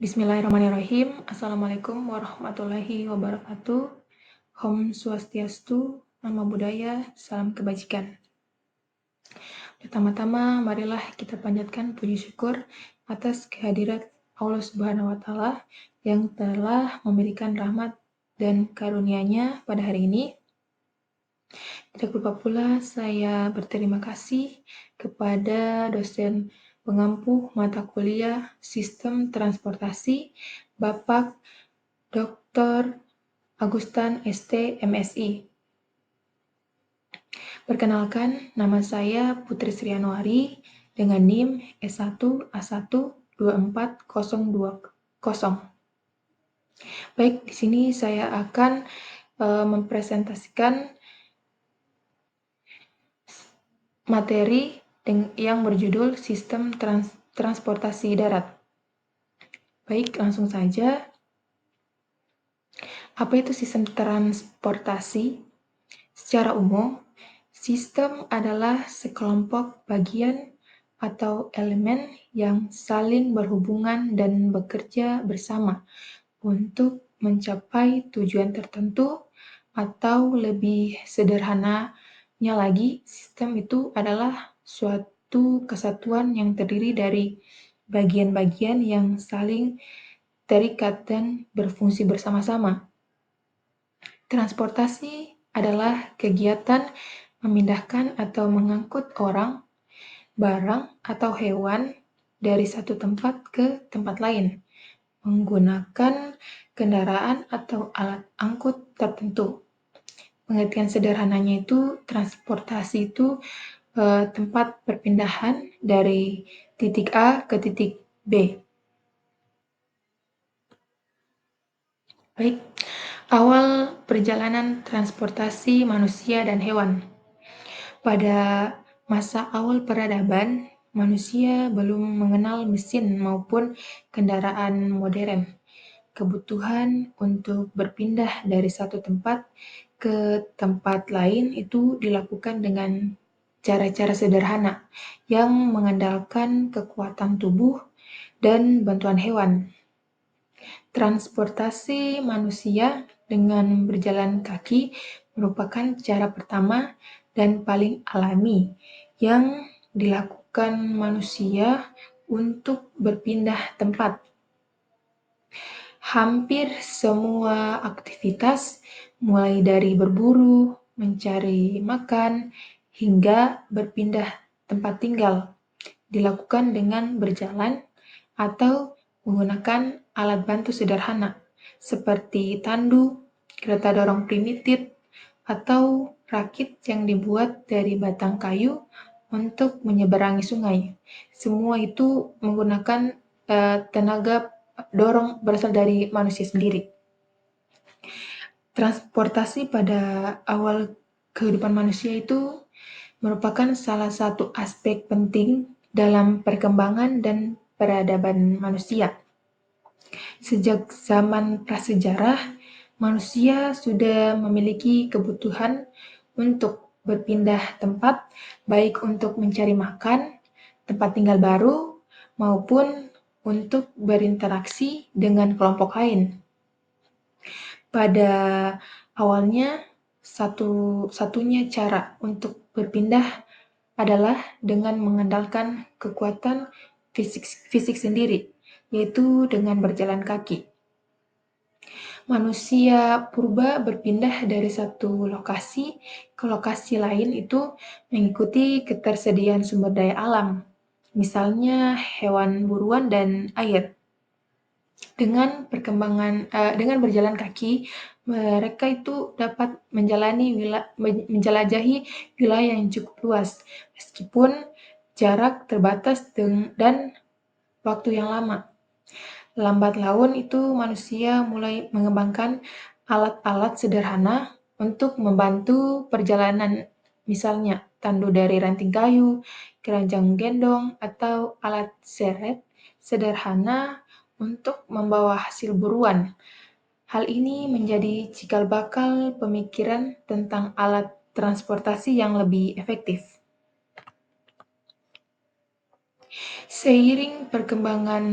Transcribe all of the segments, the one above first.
Bismillahirrahmanirrahim. Assalamualaikum warahmatullahi wabarakatuh. Om Swastiastu, Namo Buddhaya, salam kebajikan. Pertama-tama, marilah kita panjatkan puji syukur atas kehadirat Allah Subhanahu wa Ta'ala yang telah memberikan rahmat dan karunia-Nya pada hari ini. Tidak lupa pula saya berterima kasih kepada dosen pengampu mata kuliah Sistem Transportasi, Bapak Dr. Agustan ST MSI. Perkenalkan, nama saya Putri Srianwari dengan NIM S1A1 24020. Baik, di sini saya akan mempresentasikan materi yang berjudul Sistem Transportasi Darat. Baik, langsung saja. Apa itu sistem transportasi? Secara umum, sistem adalah sekelompok bagian atau elemen yang saling berhubungan dan bekerja bersama untuk mencapai tujuan tertentu, atau lebih sederhananya lagi, sistem itu adalah suatu kesatuan yang terdiri dari bagian-bagian yang saling terikat dan berfungsi bersama-sama. Transportasi adalah kegiatan memindahkan atau mengangkut orang, barang, atau hewan dari satu tempat ke tempat lain menggunakan kendaraan atau alat angkut tertentu. Pengertian sederhananya itu, transportasi itu tempat perpindahan dari titik A ke titik B. Baik, awal perjalanan transportasi manusia dan hewan. Pada masa awal peradaban, manusia belum mengenal mesin maupun kendaraan modern. Kebutuhan untuk berpindah dari satu tempat ke tempat lain itu dilakukan dengan cara-cara sederhana yang mengandalkan kekuatan tubuh dan bantuan hewan. Transportasi manusia dengan berjalan kaki merupakan cara pertama dan paling alami yang dilakukan manusia untuk berpindah tempat. Hampir semua aktivitas, mulai dari berburu, mencari makan, hingga berpindah tempat tinggal, dilakukan dengan berjalan atau menggunakan alat bantu sederhana seperti tandu, kereta dorong primitif, atau rakit yang dibuat dari batang kayu untuk menyeberangi sungai. Semua itu menggunakan tenaga dorong berasal dari manusia sendiri. Transportasi pada awal kehidupan manusia itu merupakan salah satu aspek penting dalam perkembangan dan peradaban manusia. Sejak zaman prasejarah, manusia sudah memiliki kebutuhan untuk berpindah tempat, baik untuk mencari makan, tempat tinggal baru, maupun untuk berinteraksi dengan kelompok lain. Pada awalnya, satu-satunya cara untuk berpindah adalah dengan mengandalkan kekuatan fisik sendiri, yaitu dengan berjalan kaki. Manusia purba berpindah dari satu lokasi ke lokasi lain itu mengikuti ketersediaan sumber daya alam, misalnya hewan buruan dan air. Dengan berjalan kaki, mereka itu dapat menjelajahi wilayah yang cukup luas, meskipun jarak terbatas dan waktu yang lama. Lambat laun itu manusia mulai mengembangkan alat-alat sederhana untuk membantu perjalanan, misalnya tandu dari ranting kayu, keranjang gendong, atau alat seret sederhana untuk membawa hasil buruan. Hal ini menjadi cikal bakal pemikiran tentang alat transportasi yang lebih efektif. Seiring perkembangan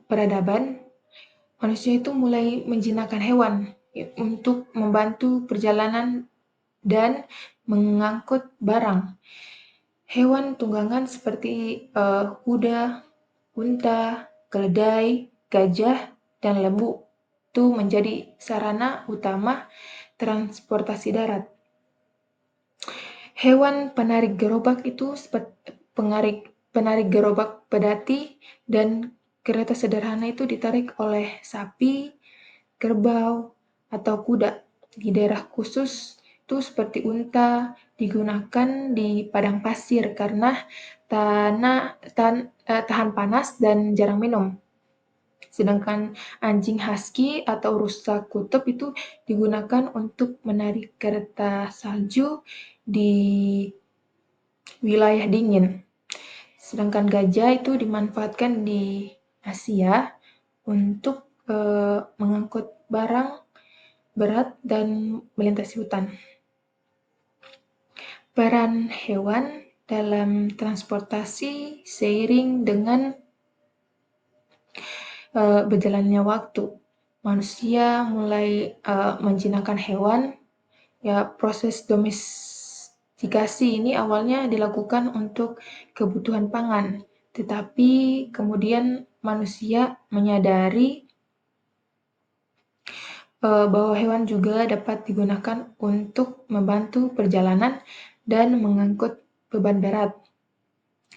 peradaban, manusia itu mulai menjinakkan hewan untuk membantu perjalanan dan mengangkut barang. Hewan tunggangan seperti kuda, unta, keledai, gajah, dan lembu itu menjadi sarana utama transportasi darat. Hewan penarik gerobak itu seperti penarik gerobak pedati dan kereta sederhana itu ditarik oleh sapi, kerbau, atau kuda. Di daerah khusus itu seperti unta digunakan di padang pasir karena tahan panas dan jarang minum. Sedangkan anjing husky atau rusa kutub itu digunakan untuk menarik kereta salju di wilayah dingin. Sedangkan gajah itu dimanfaatkan di Asia untuk mengangkut barang berat dan melintasi hutan. Peran hewan dalam transportasi seiring dengan berjalannya waktu. Manusia mulai menjinakkan hewan. Ya, proses domestikasi ini awalnya dilakukan untuk kebutuhan pangan, tetapi kemudian manusia menyadari bahwa hewan juga dapat digunakan untuk membantu perjalanan dan mengangkut beban berat.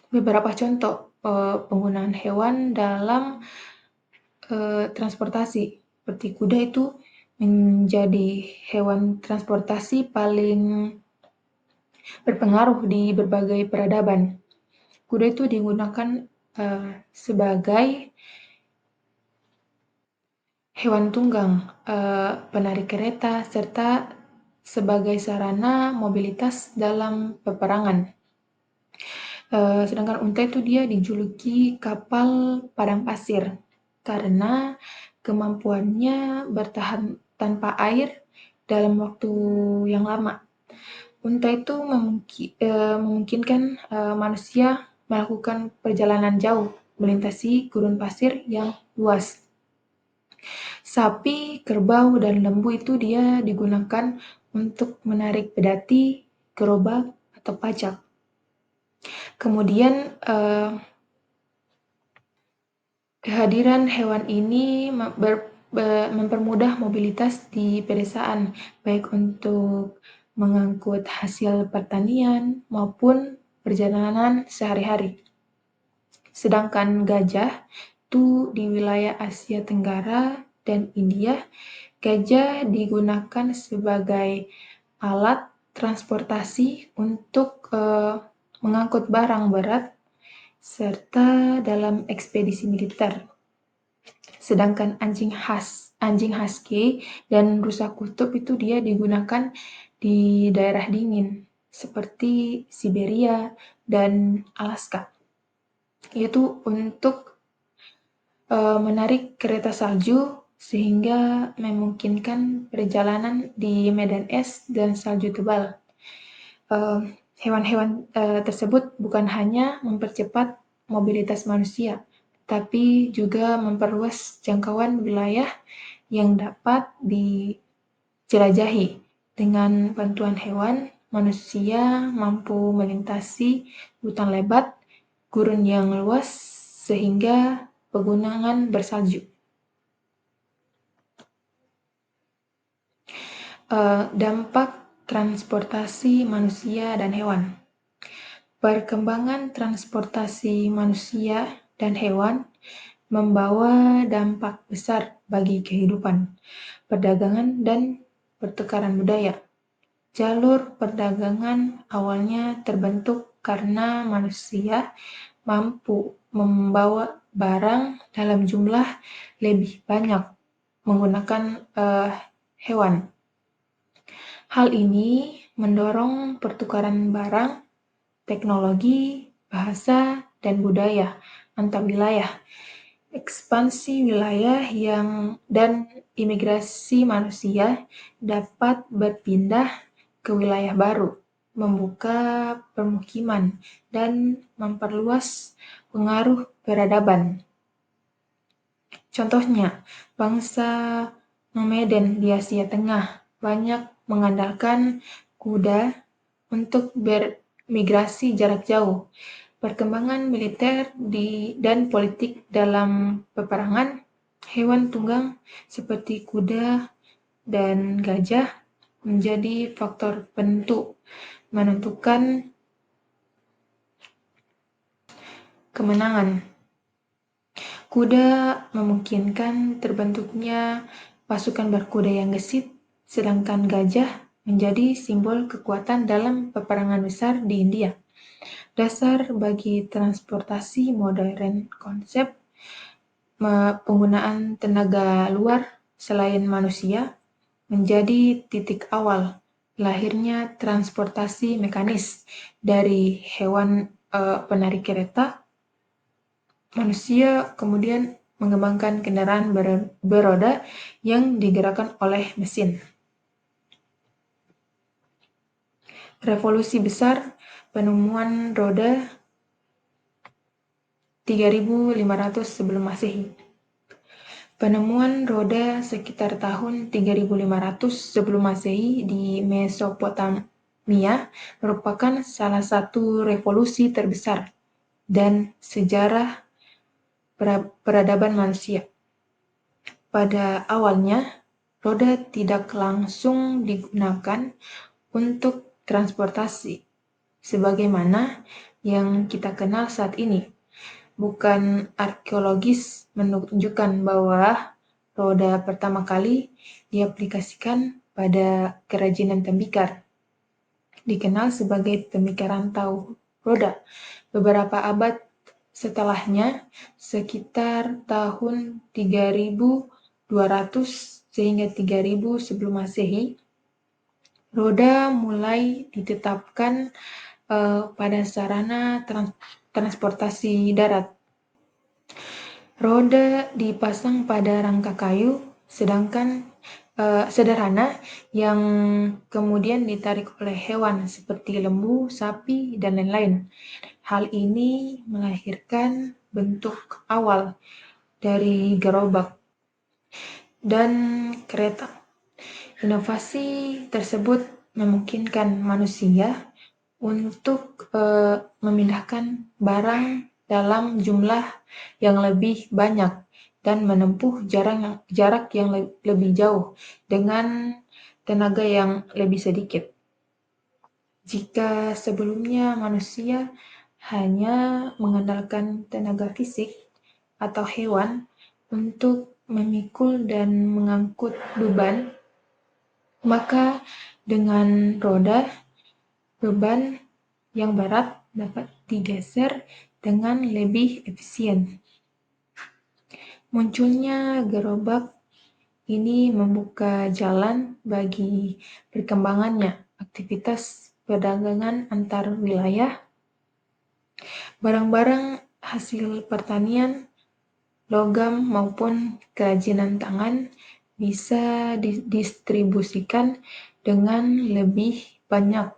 Beberapa contoh penggunaan hewan dalam transportasi, seperti kuda itu menjadi hewan transportasi paling berpengaruh di berbagai peradaban. Kuda itu digunakan sebagai hewan tunggang, penarik kereta, serta sebagai sarana mobilitas dalam peperangan. Sedangkan unta itu dia dijuluki kapal padang pasir karena kemampuannya bertahan tanpa air dalam waktu yang lama. Unta itu memungkinkan manusia melakukan perjalanan jauh melintasi gurun pasir yang luas. Sapi, kerbau, dan lembu itu dia digunakan untuk menarik pedati, gerobak, atau pacak. Kemudian kehadiran hewan ini mempermudah mobilitas di pedesaan, baik untuk mengangkut hasil pertanian maupun perjalanan sehari-hari. Sedangkan gajah itu di wilayah Asia Tenggara dan India, gajah digunakan sebagai alat transportasi untuk mengangkut barang berat serta dalam ekspedisi militer. Sedangkan anjing husky dan rusa kutub itu dia digunakan di daerah dingin seperti Siberia dan Alaska, yaitu untuk menarik kereta salju sehingga memungkinkan perjalanan di medan es dan salju tebal. Hewan-hewan tersebut bukan hanya mempercepat mobilitas manusia, tapi juga memperluas jangkauan wilayah yang dapat dijelajahi. Dengan bantuan hewan, manusia mampu melintasi hutan lebat, gurun yang luas, sehingga pegunungan bersalju. Dampak transportasi manusia dan hewan. Perkembangan transportasi manusia dan hewan membawa dampak besar bagi kehidupan, perdagangan, dan pertukaran budaya. Jalur perdagangan awalnya terbentuk karena manusia mampu membawa barang dalam jumlah lebih banyak menggunakan hewan. Hal ini mendorong pertukaran barang, teknologi, bahasa, dan budaya antar wilayah. Ekspansi wilayah dan imigrasi manusia dapat berpindah ke wilayah baru, membuka permukiman, dan memperluas pengaruh peradaban. Contohnya, bangsa nomaden di Asia Tengah banyak mengandalkan kuda untuk bermigrasi jarak jauh. Perkembangan militer dan politik dalam peperangan, hewan tunggang seperti kuda dan gajah menjadi faktor penentu menentukan kemenangan. Kuda memungkinkan terbentuknya pasukan berkuda yang gesit, sedangkan gajah menjadi simbol kekuatan dalam peperangan besar di India. Dasar bagi transportasi modern konsep penggunaan tenaga luar selain manusia menjadi titik awal lahirnya transportasi mekanis dari hewan penarik kereta. Manusia kemudian mengembangkan kendaraan beroda yang digerakkan oleh mesin. Revolusi besar, penemuan roda 3500 sebelum Masehi. Penemuan roda sekitar tahun 3500 sebelum Masehi di Mesopotamia merupakan salah satu revolusi terbesar dan sejarah peradaban manusia. Pada awalnya, roda tidak langsung digunakan untuk transportasi sebagaimana yang kita kenal saat ini. Bukan arkeologis menunjukkan bahwa roda pertama kali diaplikasikan pada kerajinan tembikar, dikenal sebagai tembikar rantau roda. Beberapa abad setelahnya, sekitar tahun 3200 sehingga 3000 sebelum Masehi, roda mulai ditetapkan pada sarana transportasi darat. Roda dipasang pada rangka kayu sederhana yang kemudian ditarik oleh hewan seperti lembu, sapi, dan lain-lain. Hal ini melahirkan bentuk awal dari gerobak dan kereta. Inovasi tersebut memungkinkan manusia untuk memindahkan barang dalam jumlah yang lebih banyak dan menempuh jarak yang lebih jauh dengan tenaga yang lebih sedikit. Jika sebelumnya manusia hanya mengandalkan tenaga fisik atau hewan untuk memikul dan mengangkut beban, maka dengan roda, beban yang berat dapat digeser dengan lebih efisien. Munculnya gerobak ini membuka jalan bagi perkembangannya aktivitas perdagangan antar wilayah, barang-barang hasil pertanian, logam maupun kerajinan tangan bisa didistribusikan dengan lebih banyak.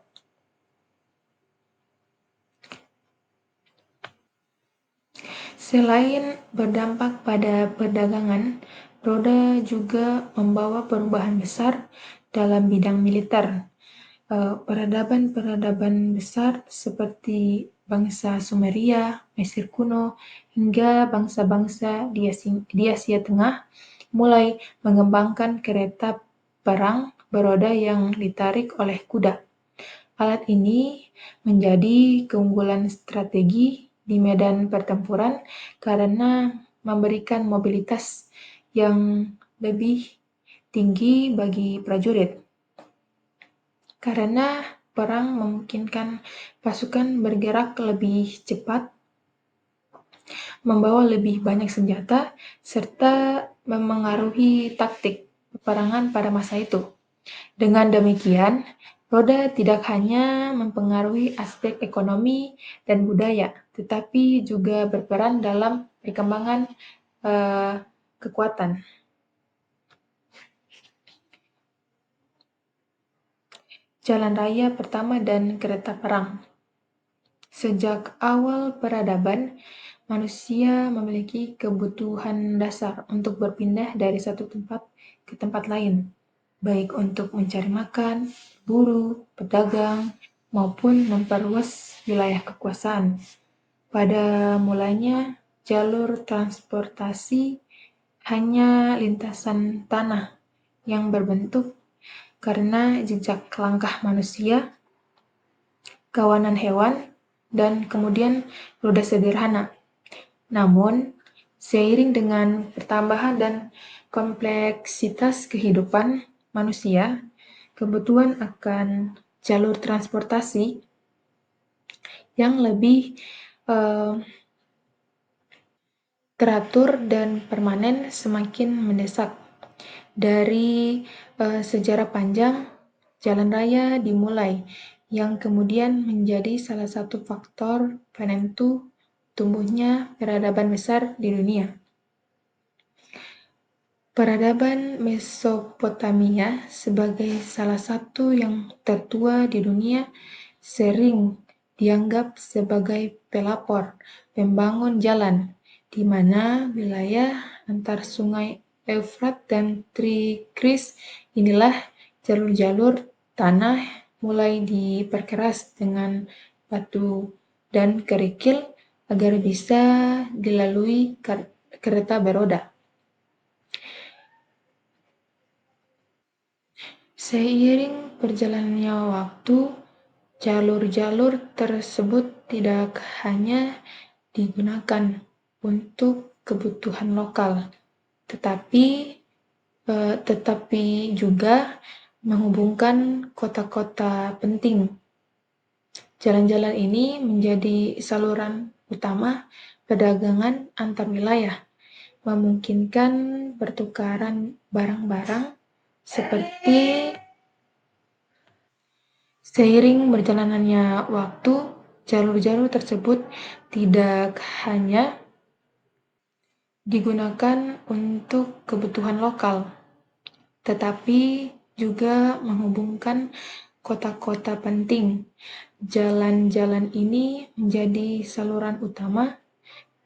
Selain berdampak pada perdagangan, roda juga membawa perubahan besar dalam bidang militer. Peradaban-peradaban besar seperti bangsa Sumeria, Mesir kuno, hingga bangsa-bangsa di Asia Tengah mulai mengembangkan kereta perang beroda yang ditarik oleh kuda. Alat ini menjadi keunggulan strategi di medan pertempuran karena memberikan mobilitas yang lebih tinggi bagi prajurit. Karena perang memungkinkan pasukan bergerak lebih cepat, membawa lebih banyak senjata, serta memengaruhi taktik peperangan pada masa itu. Dengan demikian, roda tidak hanya mempengaruhi aspek ekonomi dan budaya, tetapi juga berperan dalam perkembangan kekuatan. Jalan raya pertama dan kereta perang. Sejak awal peradaban, manusia memiliki kebutuhan dasar untuk berpindah dari satu tempat ke tempat lain, baik untuk mencari makan, berburu, berdagang, maupun memperluas wilayah kekuasaan. Pada mulanya, jalur transportasi hanya lintasan tanah yang berbentuk karena jejak langkah manusia, kawanan hewan, dan kemudian roda sederhana. Namun, seiring dengan pertambahan dan kompleksitas kehidupan manusia, kebutuhan akan jalur transportasi yang lebih eh, teratur dan permanen semakin mendesak. Dari sejarah panjang, jalan raya dimulai, yang kemudian menjadi salah satu faktor penentu tumbuhnya peradaban besar di dunia. Peradaban Mesopotamia sebagai salah satu yang tertua di dunia sering dianggap sebagai pelopor pembangun jalan, di mana wilayah antar sungai Efrat dan Tigris inilah jalur-jalur tanah mulai diperkeras dengan batu dan kerikil agar bisa dilalui kereta beroda. Seiring berjalannya waktu, jalur-jalur tersebut tidak hanya digunakan untuk kebutuhan lokal, tetapi juga menghubungkan kota-kota penting. Jalan-jalan ini menjadi saluran utama perdagangan antar wilayah, memungkinkan pertukaran barang-barang seperti seiring berjalannya waktu, jalur-jalur tersebut tidak hanya digunakan untuk kebutuhan lokal, tetapi juga menghubungkan kota-kota penting. Jalan-jalan ini menjadi saluran utama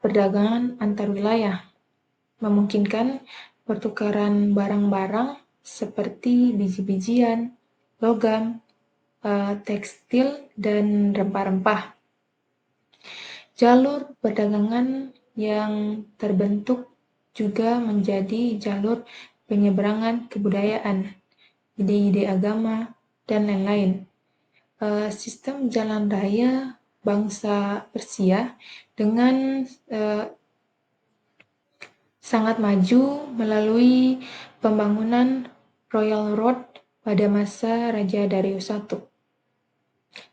perdagangan antar wilayah, memungkinkan pertukaran barang-barang seperti biji-bijian, logam, tekstil, dan rempah-rempah. Jalur perdagangan yang terbentuk juga menjadi jalur penyeberangan kebudayaan, ide-ide agama, dan lain-lain. Sistem jalan raya bangsa Persia dengan sangat maju melalui pembangunan Royal Road pada masa Raja Darius I.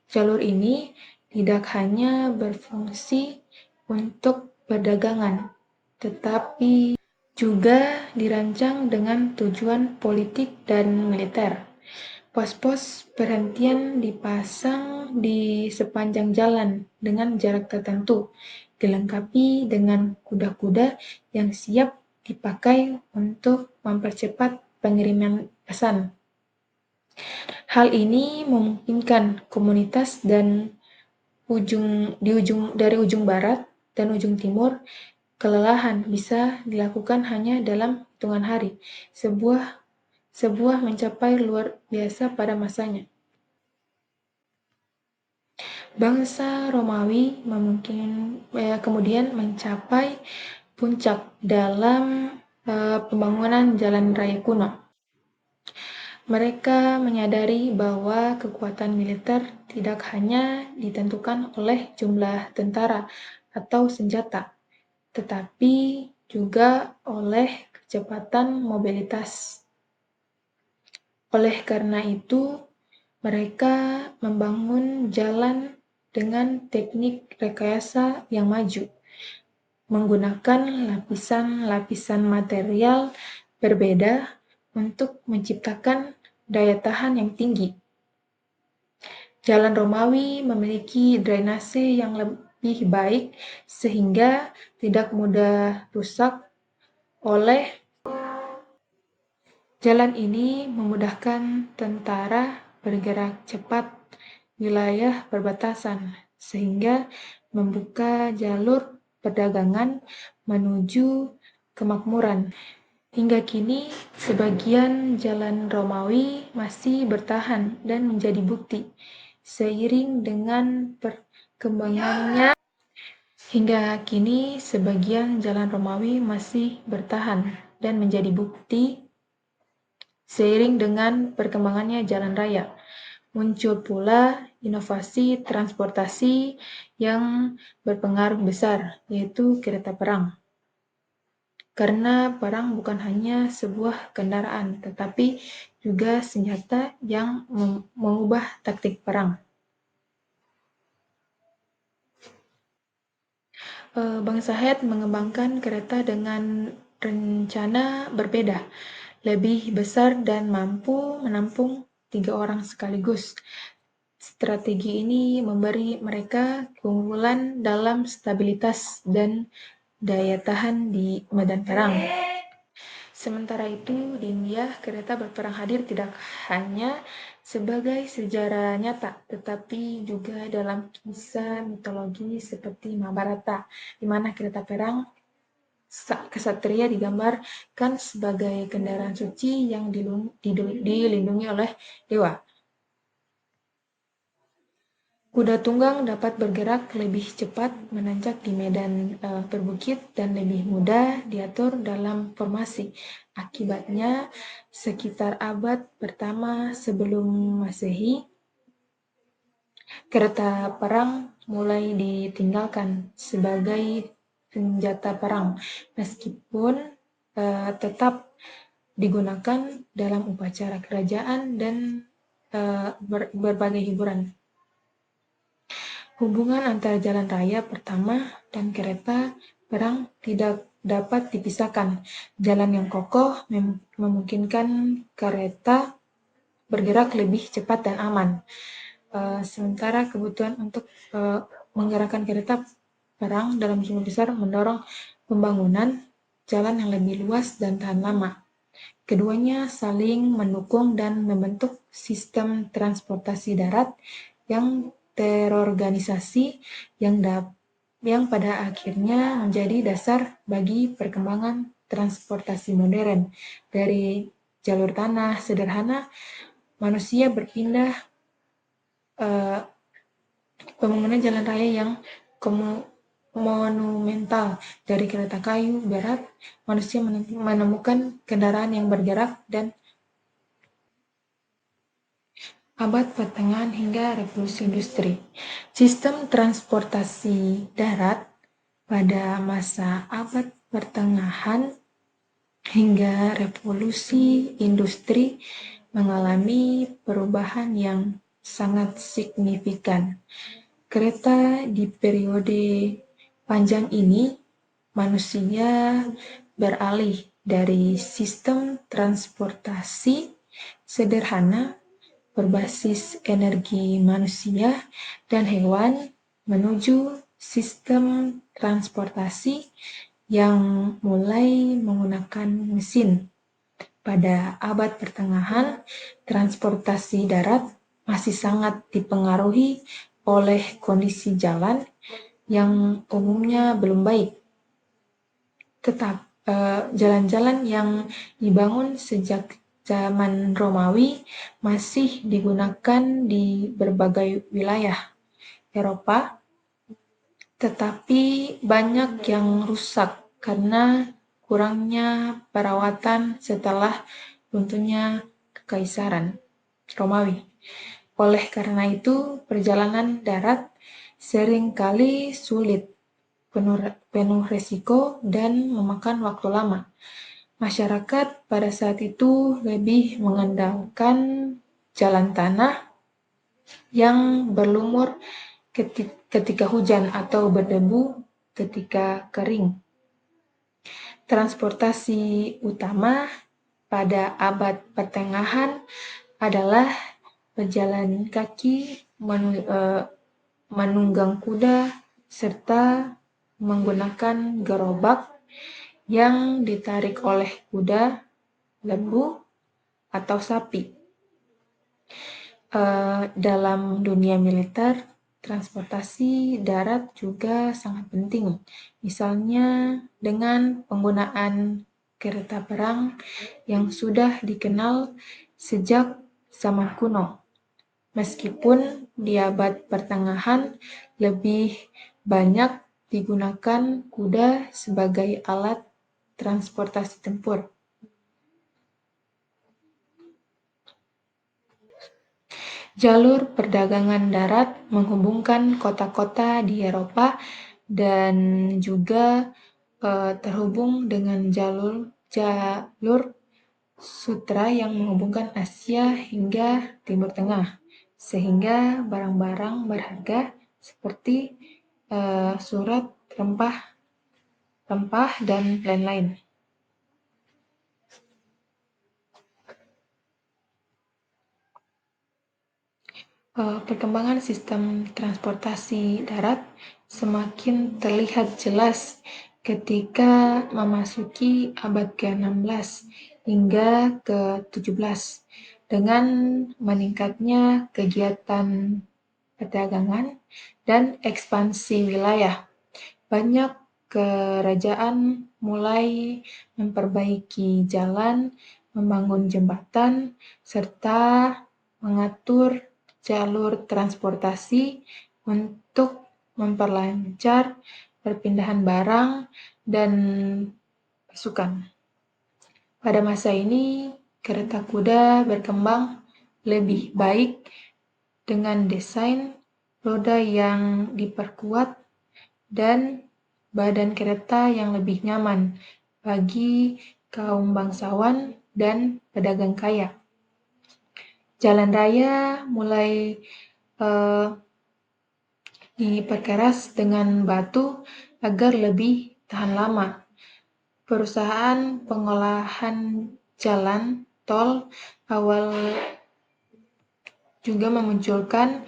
Jalur ini tidak hanya berfungsi untuk perdagangan, tetapi juga dirancang dengan tujuan politik dan militer. Pos-pos perhentian dipasang di sepanjang jalan dengan jarak tertentu, dilengkapi dengan kuda-kuda yang siap dipakai untuk mempercepat pengiriman pesan. Hal ini memungkinkan komunitas dari ujung barat dan ujung timur kelelahan bisa dilakukan hanya dalam hitungan hari. Sebuah mencapai luar biasa pada masanya. Bangsa Romawi kemudian mencapai puncak dalam pembangunan jalan raya kuno. Mereka menyadari bahwa kekuatan militer tidak hanya ditentukan oleh jumlah tentara atau senjata, tetapi juga oleh kecepatan mobilitas. Oleh karena itu, mereka membangun jalan dengan teknik rekayasa yang maju, menggunakan lapisan-lapisan material berbeda untuk menciptakan daya tahan yang tinggi. Jalan Romawi memiliki drainase yang lebih baik sehingga tidak mudah rusak. Oleh jalan ini memudahkan tentara bergerak cepat wilayah perbatasan sehingga membuka jalur perdagangan menuju kemakmuran. Hingga kini, sebagian jalan Romawi masih bertahan dan menjadi bukti. Seiring dengan perkembangannya, hingga kini sebagian jalan Romawi masih bertahan dan menjadi bukti. Seiring dengan perkembangannya jalan raya, muncul pula inovasi transportasi yang berpengaruh besar, yaitu kereta perang. Karena perang bukan hanya sebuah kendaraan, tetapi juga senjata yang mengubah taktik perang. Bangsa Het mengembangkan kereta dengan rencana berbeda, lebih besar dan mampu menampung 3 orang sekaligus. Strategi ini memberi mereka keunggulan dalam stabilitas dan daya tahan di medan perang. Sementara itu, di India, kereta berperang hadir tidak hanya sebagai sejarah nyata, tetapi juga dalam kisah mitologi seperti Mahabharata, di mana kereta perang kesatria digambarkan sebagai kendaraan suci yang dilindungi oleh dewa. Kuda tunggang dapat bergerak lebih cepat menanjak di medan berbukit dan lebih mudah diatur dalam formasi. Akibatnya, sekitar abad pertama sebelum Masehi, kereta perang mulai ditinggalkan sebagai senjata perang, meskipun tetap digunakan dalam upacara kerajaan dan berbagai hiburan. Hubungan antara jalan raya pertama dan kereta perang tidak dapat dipisahkan. Jalan yang kokoh memungkinkan kereta bergerak lebih cepat dan aman. Sementara kebutuhan untuk menggerakkan kereta perang dalam jumlah besar mendorong pembangunan jalan yang lebih luas dan tahan lama. Keduanya saling mendukung dan membentuk sistem transportasi darat yang terorganisasi yang pada akhirnya menjadi dasar bagi perkembangan transportasi modern. Dari jalur tanah sederhana, manusia berpindah pembangunan jalan raya yang monumental. Dari kereta kayu berat, manusia menemukan kendaraan yang bergerak dan abad pertengahan hingga revolusi industri. Sistem transportasi darat pada masa abad pertengahan hingga revolusi industri mengalami perubahan yang sangat signifikan. Kereta di periode panjang ini, manusia beralih dari sistem transportasi sederhana berbasis energi manusia dan hewan menuju sistem transportasi yang mulai menggunakan mesin. Pada abad pertengahan, transportasi darat masih sangat dipengaruhi oleh kondisi jalan yang umumnya belum baik. Tetap jalan-jalan yang dibangun sejak zaman Romawi masih digunakan di berbagai wilayah Eropa, tetapi banyak yang rusak karena kurangnya perawatan setelah runtuhnya Kekaisaran Romawi. Oleh karena itu, perjalanan darat seringkali sulit, penuh resiko, dan memakan waktu lama. Masyarakat pada saat itu lebih mengandalkan jalan tanah yang berlumur ketika hujan atau berdebu ketika kering. Transportasi utama pada abad pertengahan adalah pejalan kaki, menunggang kuda, serta menggunakan gerobak yang ditarik oleh kuda, lembu, atau sapi. Dalam dunia militer, transportasi darat juga sangat penting, misalnya dengan penggunaan kereta perang yang sudah dikenal sejak zaman kuno. Meskipun di abad pertengahan lebih banyak digunakan kuda sebagai alat transportasi tempur. Jalur perdagangan darat menghubungkan kota-kota di Eropa dan juga terhubung dengan jalur sutra yang menghubungkan Asia hingga Timur Tengah, sehingga barang-barang berharga seperti surat, rempah, dan lain-lain. Perkembangan sistem transportasi darat semakin terlihat jelas ketika memasuki abad ke-16 hingga ke-17 dengan meningkatnya kegiatan perdagangan dan ekspansi wilayah. Banyak kerajaan mulai memperbaiki jalan, membangun jembatan, serta mengatur jalur transportasi untuk memperlancar perpindahan barang dan pasukan. Pada masa ini, kereta kuda berkembang lebih baik dengan desain roda yang diperkuat dan badan kereta yang lebih nyaman bagi kaum bangsawan dan pedagang kaya. Jalan raya mulai diperkeras dengan batu agar lebih tahan lama. Perusahaan pengolahan jalan tol awal juga memunculkan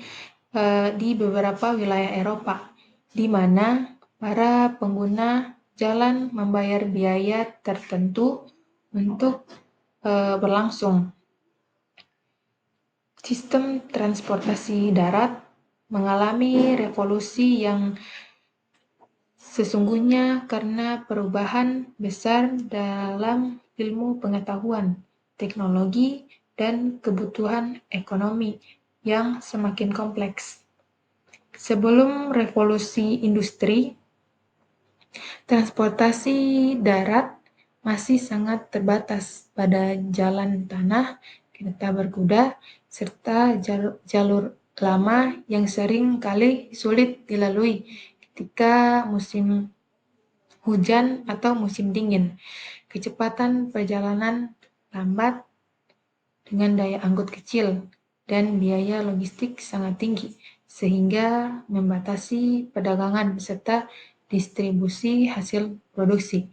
di beberapa wilayah Eropa, di mana para pengguna jalan membayar biaya tertentu untuk berlangsung. Sistem transportasi darat mengalami revolusi yang sesungguhnya karena perubahan besar dalam ilmu pengetahuan, teknologi, dan kebutuhan ekonomi yang semakin kompleks. Sebelum revolusi industri, transportasi darat masih sangat terbatas pada jalan tanah, kereta berkuda, serta jalur lama yang sering kali sulit dilalui ketika musim hujan atau musim dingin. Kecepatan perjalanan lambat dengan daya angkut kecil dan biaya logistik sangat tinggi, sehingga membatasi perdagangan serta distribusi hasil produksi.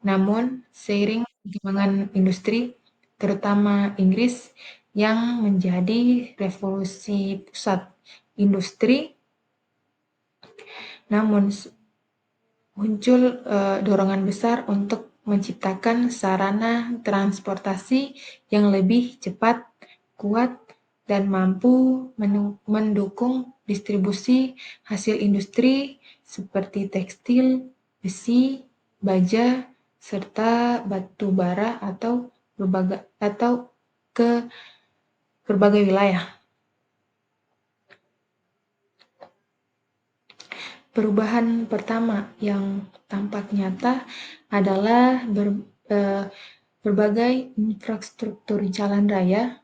Namun, seiring perkembangan industri, terutama Inggris, yang menjadi revolusi pusat industri, namun muncul dorongan besar untuk menciptakan sarana transportasi yang lebih cepat, kuat, dan mampu mendukung distribusi hasil industri seperti tekstil, besi, baja, serta batu bara atau ke berbagai wilayah. Perubahan pertama yang tampak nyata adalah berbagai infrastruktur jalan raya,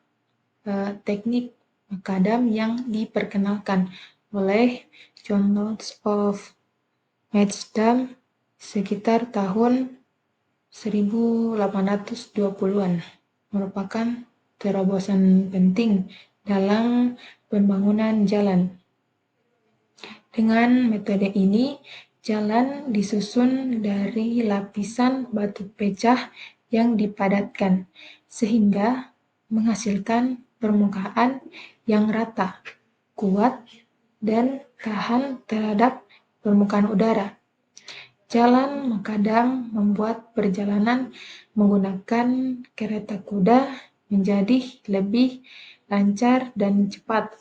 teknik makadam yang diperkenalkan oleh John Lodge of Amsterdam sekitar tahun 1820-an, merupakan terobosan penting dalam pembangunan jalan. Dengan metode ini, jalan disusun dari lapisan batu pecah yang dipadatkan, sehingga menghasilkan permukaan yang rata, kuat, dan tahan terhadap permukaan udara. Jalan makadam membuat perjalanan menggunakan kereta kuda menjadi lebih lancar dan cepat.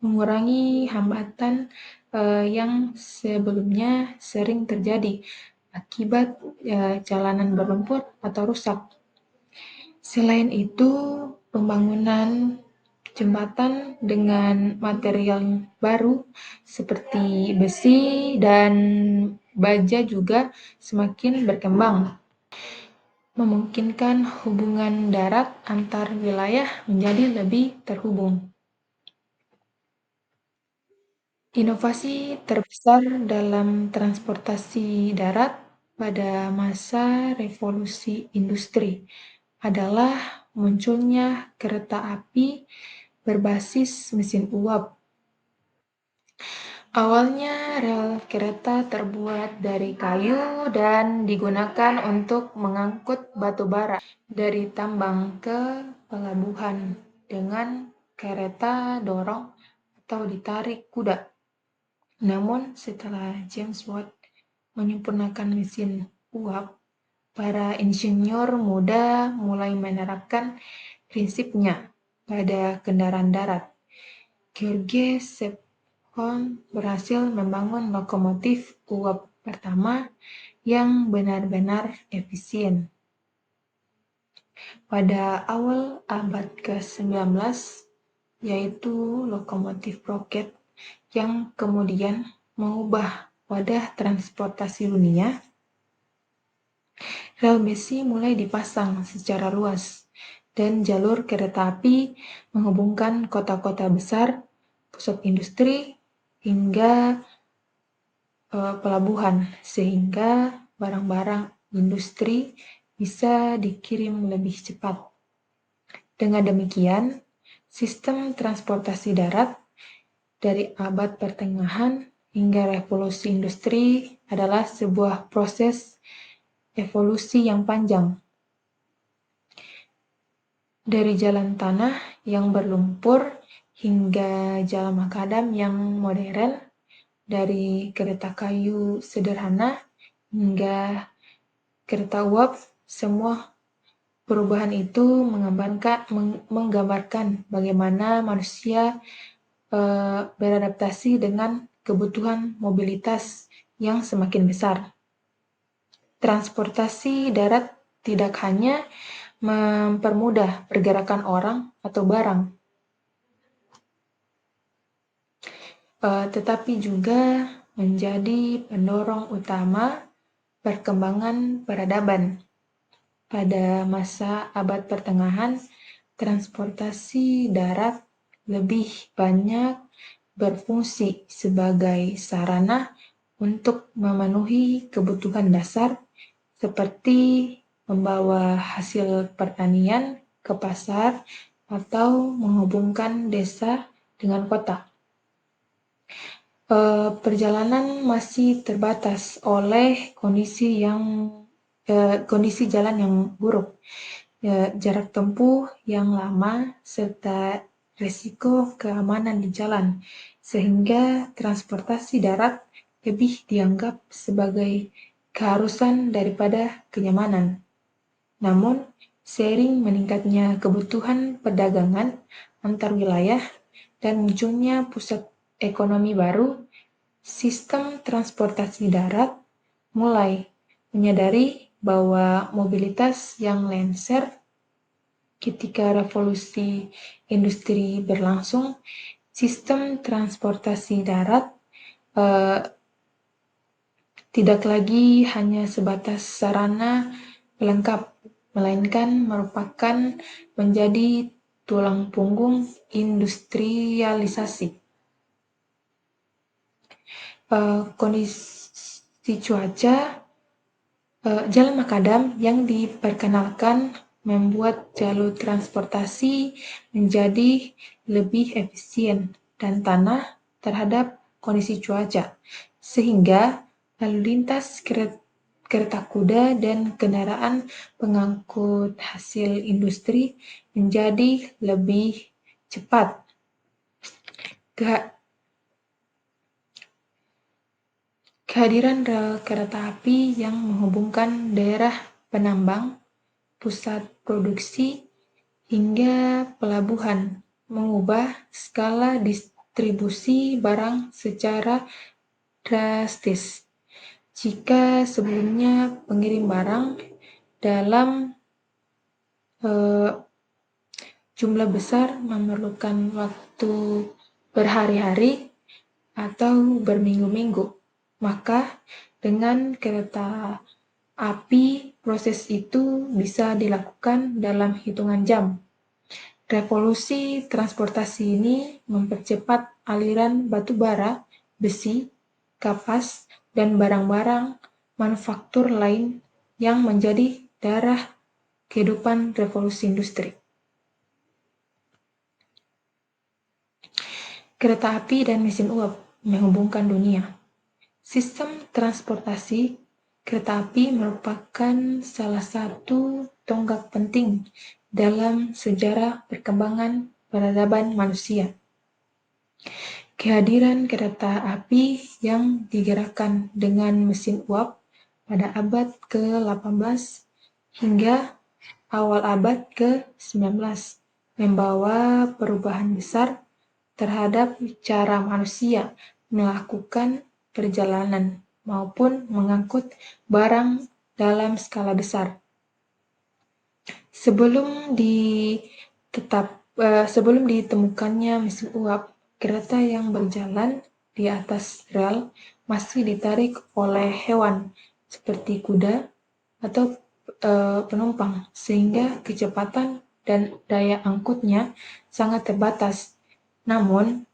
mengurangi hambatan yang sebelumnya sering terjadi akibat jalanan berlumpur atau rusak. Selain itu, pembangunan jembatan dengan material baru seperti besi dan baja juga semakin berkembang, memungkinkan hubungan darat antar wilayah menjadi lebih terhubung. Inovasi terbesar dalam transportasi darat pada masa revolusi industri adalah munculnya kereta api berbasis mesin uap. Awalnya rel kereta terbuat dari kayu dan digunakan untuk mengangkut batu bara dari tambang ke pelabuhan dengan kereta dorong atau ditarik kuda. Namun setelah James Watt menyempurnakan mesin uap, para insinyur muda mulai menerapkan prinsipnya pada kendaraan darat. George Stephenson berhasil membangun lokomotif uap pertama yang benar-benar efisien. Pada awal abad ke-19, yaitu lokomotif roket yang kemudian mengubah wadah transportasi dunia, rel besi mulai dipasang secara luas dan jalur kereta api menghubungkan kota-kota besar, pusat industri, hingga pelabuhan, sehingga barang-barang industri bisa dikirim lebih cepat. Dengan demikian, sistem transportasi darat dari abad pertengahan hingga revolusi industri adalah sebuah proses evolusi yang panjang. Dari jalan tanah yang berlumpur hingga jalan makadam yang modern, dari kereta kayu sederhana hingga kereta uap, semua perubahan itu menggambarkan bagaimana manusia beradaptasi dengan kebutuhan mobilitas yang semakin besar. Transportasi darat tidak hanya mempermudah pergerakan orang atau barang, tetapi juga menjadi pendorong utama perkembangan peradaban. Pada masa abad pertengahan, transportasi darat lebih banyak berfungsi sebagai sarana untuk memenuhi kebutuhan dasar seperti membawa hasil pertanian ke pasar atau menghubungkan desa dengan kota. Perjalanan masih terbatas oleh kondisi jalan yang buruk, jarak tempuh yang lama, serta risiko keamanan di jalan, sehingga transportasi darat lebih dianggap sebagai keharusan daripada kenyamanan. Namun, seiring meningkatnya kebutuhan perdagangan antar wilayah dan munculnya pusat ekonomi baru, sistem transportasi darat mulai menyadari bahwa mobilitas yang lengser. Ketika revolusi industri berlangsung, sistem transportasi darat tidak lagi hanya sebatas sarana pelengkap, melainkan merupakan menjadi tulang punggung industrialisasi. Kondisi cuaca, jalan makadam yang diperkenalkan membuat jalur transportasi menjadi lebih efisien dan tanah terhadap kondisi cuaca, sehingga lalu lintas kereta kuda dan kendaraan pengangkut hasil industri menjadi lebih cepat. Kehadiran rel kereta api yang menghubungkan daerah penambang, pusat produksi, hingga pelabuhan mengubah skala distribusi barang secara drastis. Jika sebelumnya pengirim barang dalam jumlah besar memerlukan waktu berhari-hari atau berminggu-minggu, maka dengan kereta api proses itu bisa dilakukan dalam hitungan jam. Revolusi transportasi ini mempercepat aliran batu bara, besi, kapas, dan barang-barang manufaktur lain yang menjadi darah kehidupan revolusi industri. Kereta api dan mesin uap menghubungkan dunia. Sistem transportasi kereta api merupakan salah satu tonggak penting dalam sejarah perkembangan peradaban manusia. Kehadiran kereta api yang digerakkan dengan mesin uap pada abad ke-18 hingga awal abad ke-19 membawa perubahan besar terhadap cara manusia melakukan perjalanan maupun mengangkut barang dalam skala besar. Sebelum ditemukannya mesin uap, kereta yang berjalan di atas rel masih ditarik oleh hewan seperti kuda atau penumpang, sehingga kecepatan dan daya angkutnya sangat terbatas. Namun,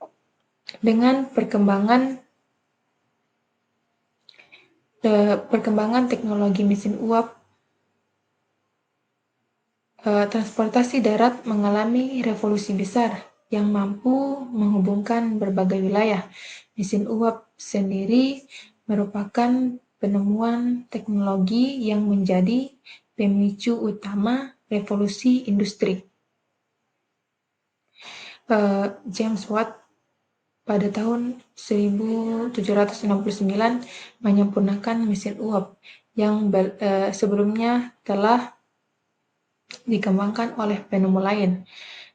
dengan perkembangan teknologi mesin uap, transportasi darat mengalami revolusi besar yang mampu menghubungkan berbagai wilayah. Mesin uap sendiri merupakan penemuan teknologi yang menjadi pemicu utama revolusi industri. James Watt pada tahun 1769 menyempurnakan mesin uap yang sebelumnya telah dikembangkan oleh penemu lain.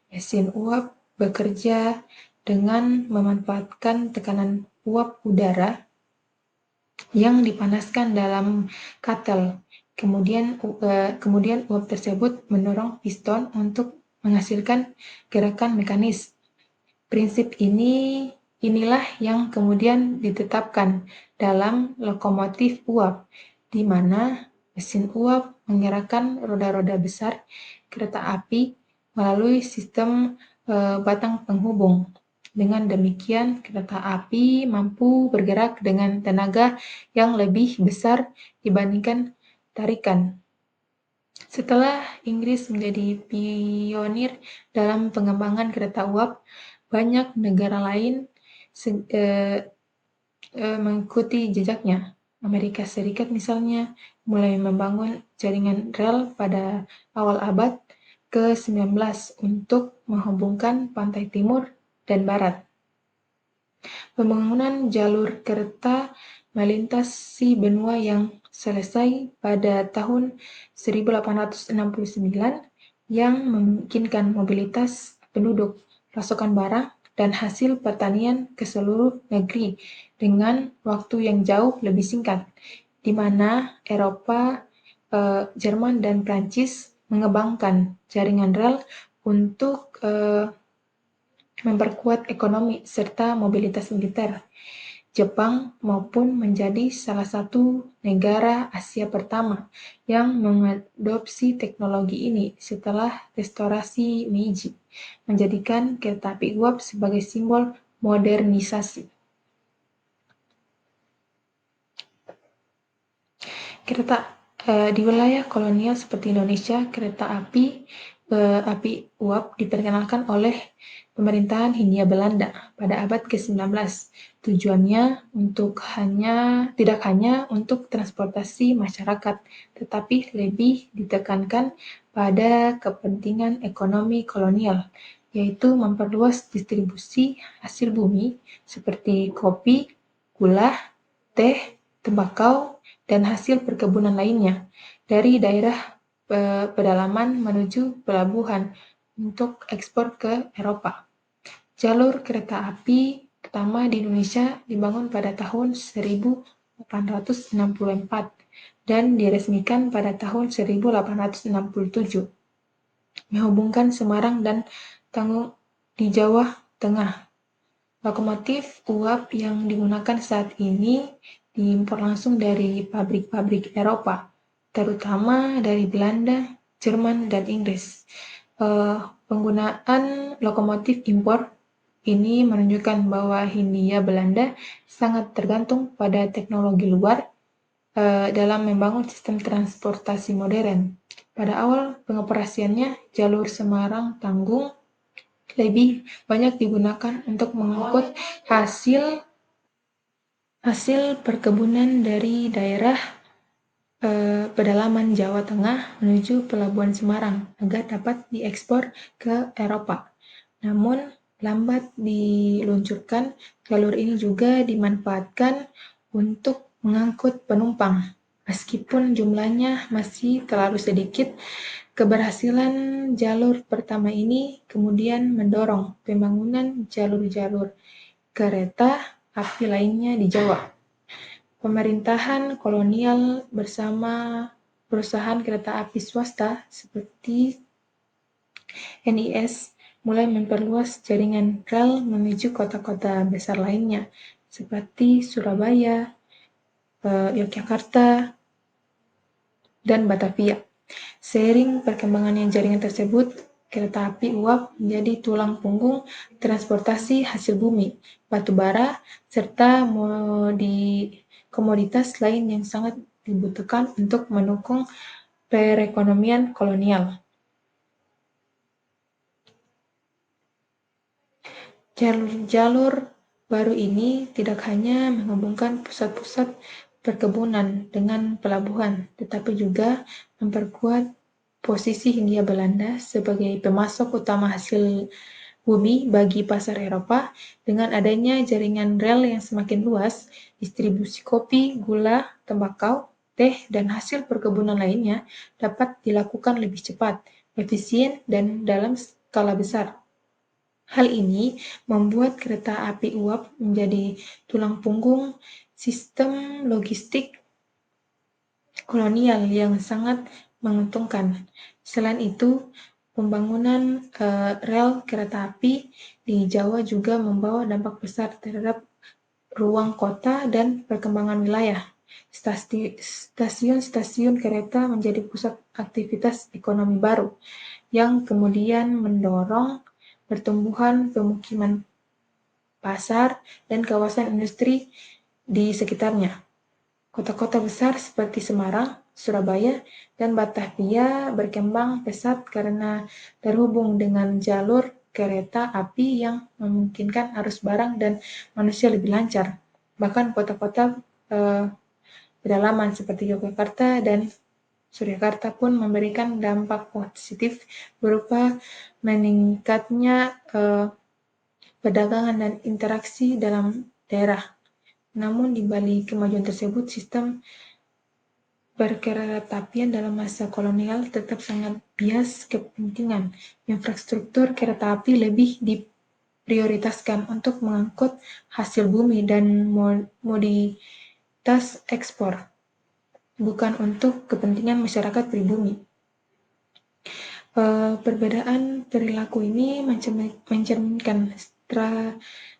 Mesin uap bekerja dengan memanfaatkan tekanan uap udara yang dipanaskan dalam katel. Kemudian uap tersebut mendorong piston untuk menghasilkan gerakan mekanis. Prinsip inilah yang kemudian ditetapkan dalam lokomotif uap, di mana mesin uap menggerakkan roda-roda besar kereta api melalui sistem batang penghubung. Dengan demikian, kereta api mampu bergerak dengan tenaga yang lebih besar dibandingkan tarikan. Setelah Inggris menjadi pionir dalam pengembangan kereta uap, banyak negara lain mengikuti jejaknya. Amerika Serikat misalnya mulai membangun jaringan rel pada awal abad ke-19 untuk menghubungkan pantai timur dan barat. Pembangunan jalur kereta melintasi benua yang selesai pada tahun 1869 yang memungkinkan mobilitas penduduk, pasokan barang, dan hasil pertanian ke seluruh negeri dengan waktu yang jauh lebih singkat, di mana Eropa, Jerman, dan Prancis mengembangkan jaringan rel untuk memperkuat ekonomi serta mobilitas militer. Jepang maupun menjadi salah satu negara Asia pertama yang mengadopsi teknologi ini setelah restorasi Meiji, menjadikan kereta api uap sebagai simbol modernisasi. Di wilayah kolonial seperti Indonesia, kereta api uap diperkenalkan oleh pemerintahan Hindia Belanda pada abad ke-19. Tujuannya tidak hanya untuk transportasi masyarakat, tetapi lebih ditekankan pada kepentingan ekonomi kolonial, yaitu memperluas distribusi hasil bumi seperti kopi, gula, teh, tembakau, dan hasil perkebunan lainnya dari daerah pedalaman menuju pelabuhan untuk ekspor ke Eropa. Jalur kereta api pertama di Indonesia dibangun pada tahun 1864 dan diresmikan pada tahun 1867, menghubungkan Semarang dan Tanggung di Jawa Tengah. Lokomotif uap yang digunakan saat ini diimpor langsung dari pabrik-pabrik Eropa, terutama dari Belanda, Jerman, dan Inggris. Penggunaan lokomotif impor ini menunjukkan bahwa Hindia Belanda sangat tergantung pada teknologi luar dalam membangun sistem transportasi modern. Pada awal pengoperasiannya, jalur Semarang-Tanggung lebih banyak digunakan untuk mengangkut hasil perkebunan dari daerah pedalaman Jawa Tengah menuju Pelabuhan Semarang agar dapat diekspor ke Eropa. Namun, lambat diluncurkan, jalur ini juga dimanfaatkan untuk mengangkut penumpang. Meskipun jumlahnya masih terlalu sedikit, keberhasilan jalur pertama ini kemudian mendorong pembangunan jalur-jalur kereta api lainnya di Jawa. Pemerintahan kolonial bersama perusahaan kereta api swasta seperti NIS mulai memperluas jaringan rel menuju kota-kota besar lainnya seperti Surabaya, Yogyakarta, dan Batavia. Seiring perkembangannya jaringan tersebut, kereta api uap menjadi tulang punggung transportasi hasil bumi, batu bara, serta komoditas lain yang sangat dibutuhkan untuk mendukung perekonomian kolonial. Jalur-jalur baru ini tidak hanya menghubungkan pusat-pusat perkebunan dengan pelabuhan, tetapi juga memperkuat posisi Hindia Belanda sebagai pemasok utama hasil bumi bagi pasar Eropa. Dengan adanya jaringan rel yang semakin luas, distribusi kopi, gula, tembakau, teh, dan hasil perkebunan lainnya dapat dilakukan lebih cepat, efisien, dan dalam skala besar. Hal ini membuat kereta api uap menjadi tulang punggung sistem logistik kolonial yang sangat menguntungkan. Selain itu, pembangunan rel kereta api di Jawa juga membawa dampak besar terhadap ruang kota dan perkembangan wilayah. Stasiun-stasiun kereta menjadi pusat aktivitas ekonomi baru, yang kemudian mendorong pertumbuhan pemukiman, pasar, dan kawasan industri di sekitarnya. Kota-kota besar seperti Semarang, Surabaya, dan Batavia berkembang pesat karena terhubung dengan jalur kereta api yang memungkinkan arus barang dan manusia lebih lancar. Bahkan kota-kota pedalaman seperti Yogyakarta dan Surakarta pun memberikan dampak positif berupa meningkatnya perdagangan dan interaksi dalam daerah. Namun di balik kemajuan tersebut, sistem perkeretapian dalam masa kolonial tetap sangat bias kepentingan. Infrastruktur kereta api lebih diprioritaskan untuk mengangkut hasil bumi dan komoditas ekspor, bukan untuk kepentingan masyarakat pribumi. Perbedaan perilaku ini mencerminkan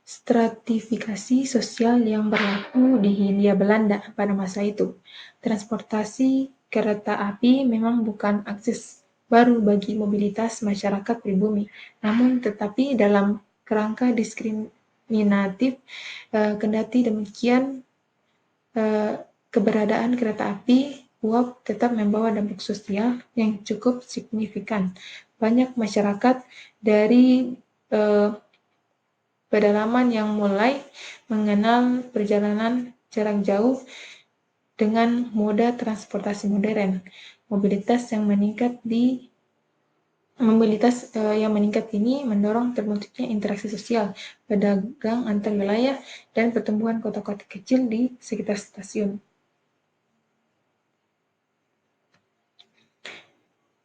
stratifikasi sosial yang berlaku di Hindia Belanda pada masa itu. Transportasi kereta api memang bukan akses baru bagi mobilitas masyarakat pribumi, namun tetapi dalam kerangka diskriminatif. Kendati demikian, keberadaan kereta api uap tetap membawa dampak sosial yang cukup signifikan. Banyak masyarakat dari pedalaman yang mulai mengenal perjalanan jarak jauh dengan moda transportasi modern. Mobilitas yang meningkat ini mendorong terbentuknya interaksi sosial, pedagang antar wilayah, dan pertumbuhan kota-kota kecil di sekitar stasiun.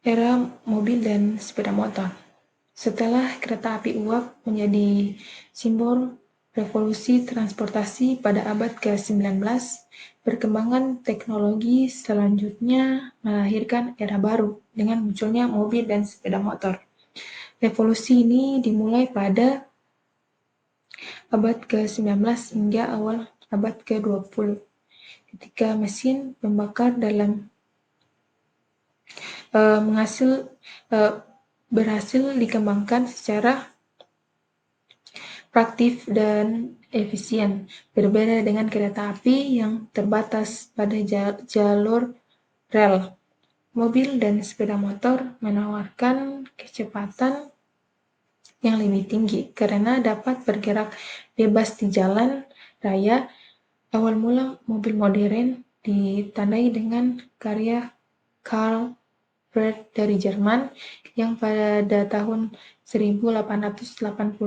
Era mobil dan sepeda motor. Setelah kereta api uap menjadi simbol revolusi transportasi pada abad ke-19, perkembangan teknologi selanjutnya melahirkan era baru dengan munculnya mobil dan sepeda motor. Revolusi ini dimulai pada abad ke-19 hingga awal abad ke-20, ketika mesin pembakar dalam berhasil dikembangkan secara praktis dan efisien, berbeda dengan kereta api yang terbatas pada jalur rel. Mobil dan sepeda motor menawarkan kecepatan yang lebih tinggi karena dapat bergerak bebas di jalan raya. Awal mula mobil modern ditandai dengan karya Karl Barth dari Jerman yang pada tahun 1886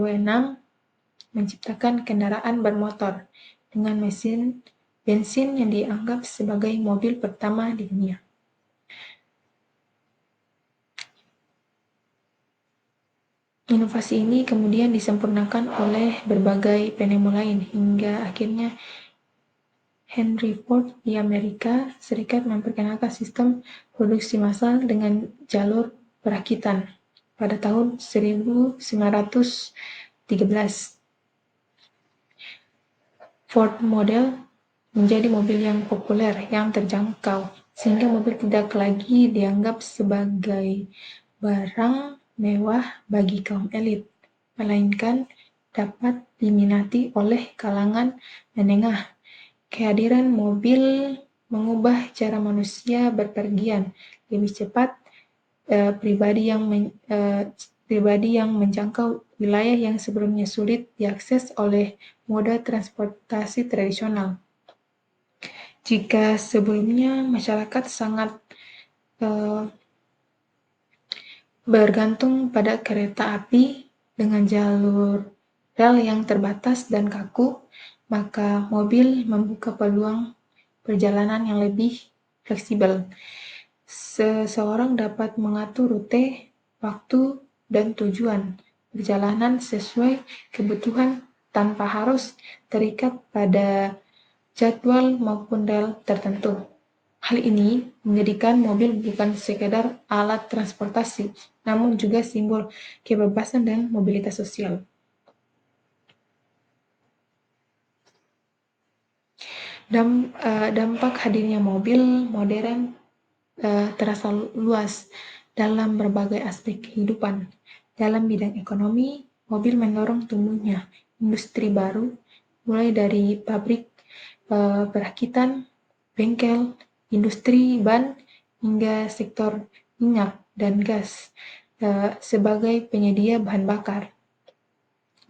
menciptakan kendaraan bermotor dengan mesin bensin yang dianggap sebagai mobil pertama di dunia. Inovasi ini kemudian disempurnakan oleh berbagai penemu lain hingga akhirnya Henry Ford di Amerika Serikat memperkenalkan sistem produksi massal dengan jalur perakitan pada tahun 1913. Ford Model menjadi mobil yang populer, yang terjangkau, sehingga mobil tidak lagi dianggap sebagai barang mewah bagi kaum elit, melainkan dapat diminati oleh kalangan menengah. Kehadiran mobil mengubah cara manusia berpergian lebih cepat, pribadi yang menjangkau wilayah yang sebelumnya sulit diakses oleh moda transportasi tradisional. Jika sebelumnya masyarakat sangat bergantung pada kereta api dengan jalur rel yang terbatas dan kaku, maka mobil membuka peluang perjalanan yang lebih fleksibel. Seseorang dapat mengatur rute, waktu, dan tujuan perjalanan sesuai kebutuhan tanpa harus terikat pada jadwal maupun rel tertentu. Hal ini menjadikan mobil bukan sekedar alat transportasi, namun juga simbol kebebasan dan mobilitas sosial. Dampak hadirnya mobil modern terasa luas dalam berbagai aspek kehidupan. Dalam bidang ekonomi, mobil mendorong tumbuhnya industri baru, mulai dari pabrik perakitan, bengkel, industri ban, hingga sektor minyak dan gas sebagai penyedia bahan bakar.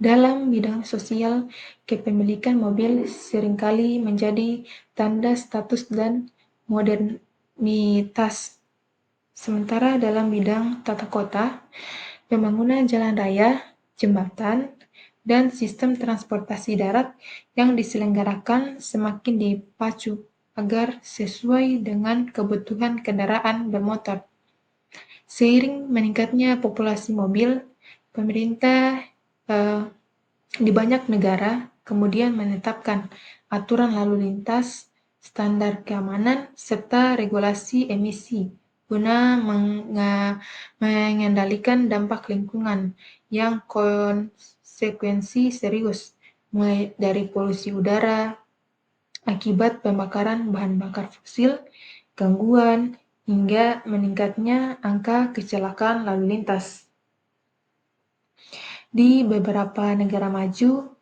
Dalam bidang sosial, kepemilikan mobil seringkali menjadi tanda status dan modernitas. Sementara dalam bidang tata kota, pembangunan jalan raya, jembatan, dan sistem transportasi darat yang diselenggarakan semakin dipacu agar sesuai dengan kebutuhan kendaraan bermotor. Seiring meningkatnya populasi mobil, pemerintah di banyak negara kemudian menetapkan aturan lalu lintas, standar keamanan, serta regulasi emisi guna mengendalikan dampak lingkungan yang konsekuensi serius, mulai dari polusi udara akibat pembakaran bahan bakar fosil, gangguan, hingga meningkatnya angka kecelakaan lalu lintas. Di beberapa negara maju,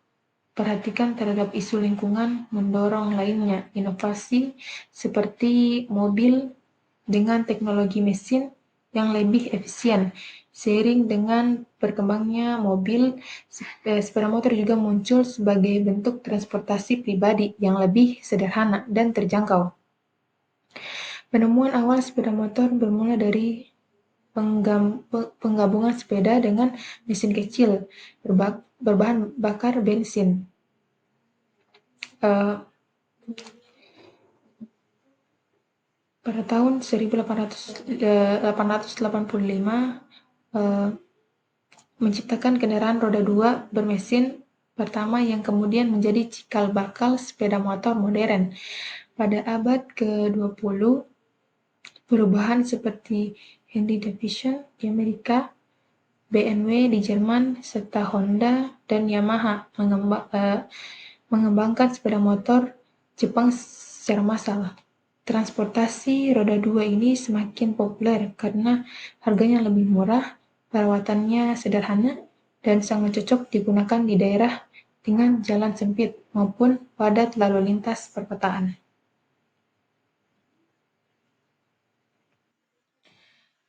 perhatikan terhadap isu lingkungan mendorong lainnya inovasi seperti mobil dengan teknologi mesin yang lebih efisien. Seiring dengan berkembangnya mobil, sepeda motor juga muncul sebagai bentuk transportasi pribadi yang lebih sederhana dan terjangkau. Penemuan awal sepeda motor bermula dari penggabungan sepeda dengan mesin kecil berbahan bakar bensin. Pada tahun 1885, menciptakan kendaraan roda dua bermesin pertama yang kemudian menjadi cikal bakal sepeda motor modern. Pada abad ke-20, perubahan seperti Harley Davidson di Amerika, BMW di Jerman, serta Honda dan Yamaha mengembangkan sepeda motor Jepang secara massal. Transportasi roda dua ini semakin populer karena harganya lebih murah, perawatannya sederhana, dan sangat cocok digunakan di daerah dengan jalan sempit maupun padat lalu lintas perkotaan.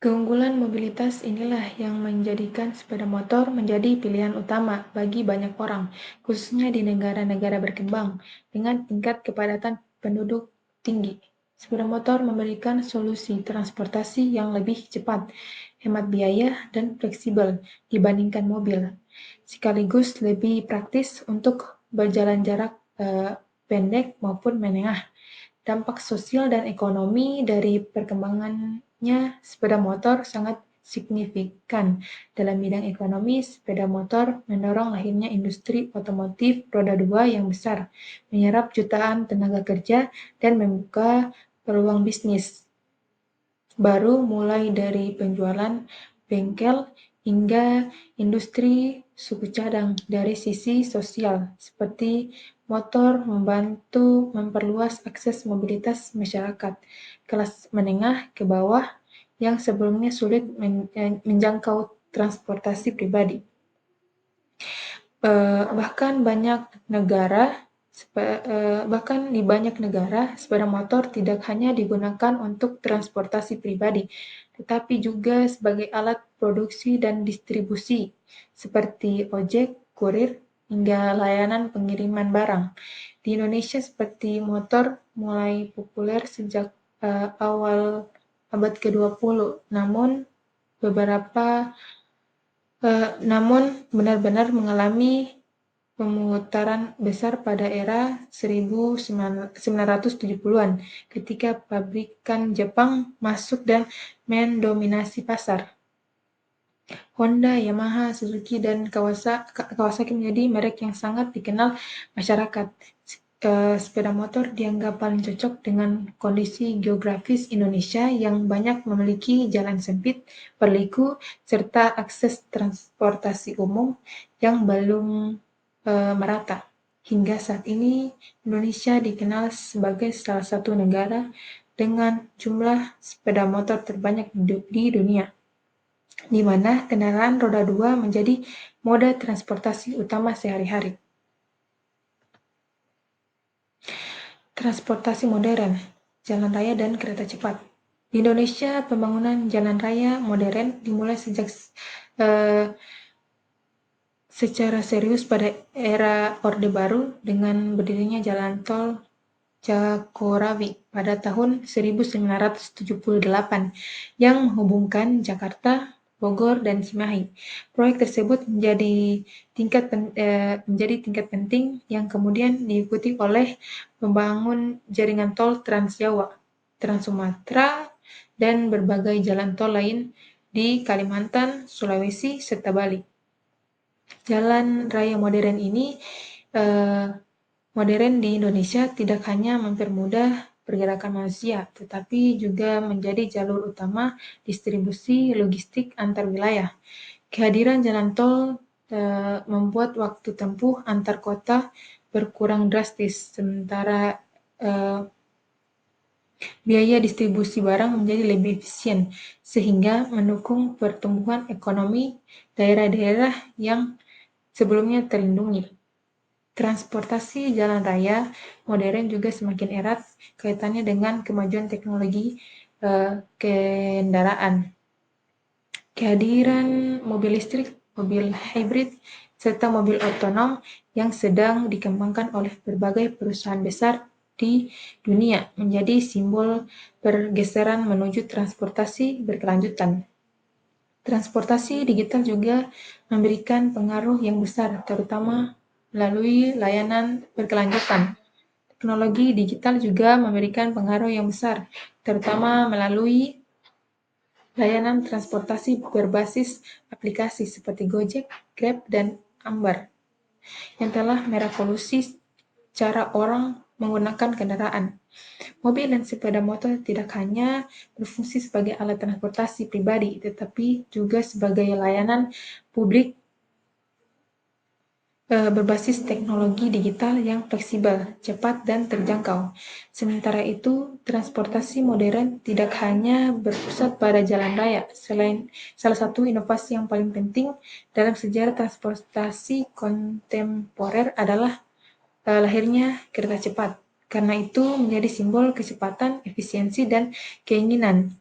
Keunggulan mobilitas inilah yang menjadikan sepeda motor menjadi pilihan utama bagi banyak orang, khususnya di negara-negara berkembang dengan tingkat kepadatan penduduk tinggi. Sepeda motor memberikan solusi transportasi yang lebih cepat, hemat biaya, dan fleksibel dibandingkan mobil, sekaligus lebih praktis untuk berjalan jarak pendek maupun menengah. Dampak sosial dan ekonomi dari perkembangannya sepeda motor sangat signifikan. Dalam bidang ekonomi, sepeda motor mendorong lahirnya industri otomotif roda dua yang besar, menyerap jutaan tenaga kerja, dan membuka peluang bisnis baru mulai dari penjualan bengkel hingga industri suku cadang. Dari sisi sosial, seperti motor membantu memperluas akses mobilitas masyarakat kelas menengah ke bawah yang sebelumnya sulit menjangkau transportasi pribadi. Bahkan di banyak negara, sepeda motor tidak hanya digunakan untuk transportasi pribadi, tetapi juga sebagai alat produksi dan distribusi, seperti ojek, kurir, hingga layanan pengiriman barang. Di Indonesia, seperti motor mulai populer sejak awal abad ke-20, namun benar-benar mengalami pemutaran besar pada era 1970-an ketika pabrikan Jepang masuk dan mendominasi pasar. Honda, Yamaha, Suzuki, dan Kawasaki menjadi merek yang sangat dikenal masyarakat. Sepeda motor dianggap paling cocok dengan kondisi geografis Indonesia yang banyak memiliki jalan sempit, berliku, serta akses transportasi umum yang belum merata. Hingga saat ini, Indonesia dikenal sebagai salah satu negara dengan jumlah sepeda motor terbanyak di dunia, di mana kendaraan roda dua menjadi moda transportasi utama sehari-hari. Transportasi modern, jalan raya dan kereta cepat. Di Indonesia, pembangunan jalan raya modern dimulai secara serius pada era Orde Baru dengan berdirinya Jalan Tol Jagorawi pada tahun 1978 yang menghubungkan Jakarta, Bogor, dan Cimahi. Proyek tersebut menjadi tingkat penting yang kemudian diikuti oleh membangun jaringan tol Trans Jawa, Trans Sumatera, dan berbagai jalan tol lain di Kalimantan, Sulawesi, serta Bali. Jalan raya modern di Indonesia tidak hanya mempermudah pergerakan manusia, tetapi juga menjadi jalur utama distribusi logistik antar wilayah. Kehadiran jalan tol membuat waktu tempuh antar kota berkurang drastis, sementara biaya distribusi barang menjadi lebih efisien, sehingga mendukung pertumbuhan ekonomi daerah-daerah yang sebelumnya terlindungi. Transportasi jalan raya modern juga semakin erat kaitannya dengan kemajuan teknologi kendaraan. Kehadiran mobil listrik, mobil hybrid, serta mobil otonom yang sedang dikembangkan oleh berbagai perusahaan besar di dunia menjadi simbol pergeseran menuju transportasi berkelanjutan. Transportasi digital juga memberikan pengaruh yang besar, terutama melalui layanan berkelanjutan. Teknologi digital juga memberikan pengaruh yang besar, terutama melalui layanan transportasi berbasis aplikasi seperti Gojek, Grab, dan Ambar yang telah merevolusi cara orang menggunakan kendaraan. Mobil dan sepeda motor tidak hanya berfungsi sebagai alat transportasi pribadi, tetapi juga sebagai layanan publik berbasis teknologi digital yang fleksibel, cepat, dan terjangkau. Sementara itu, transportasi modern tidak hanya berpusat pada jalan raya. Salah satu inovasi yang paling penting dalam sejarah transportasi kontemporer adalah lahirnya kereta cepat. Karena itu menjadi simbol kecepatan, efisiensi, dan keinginan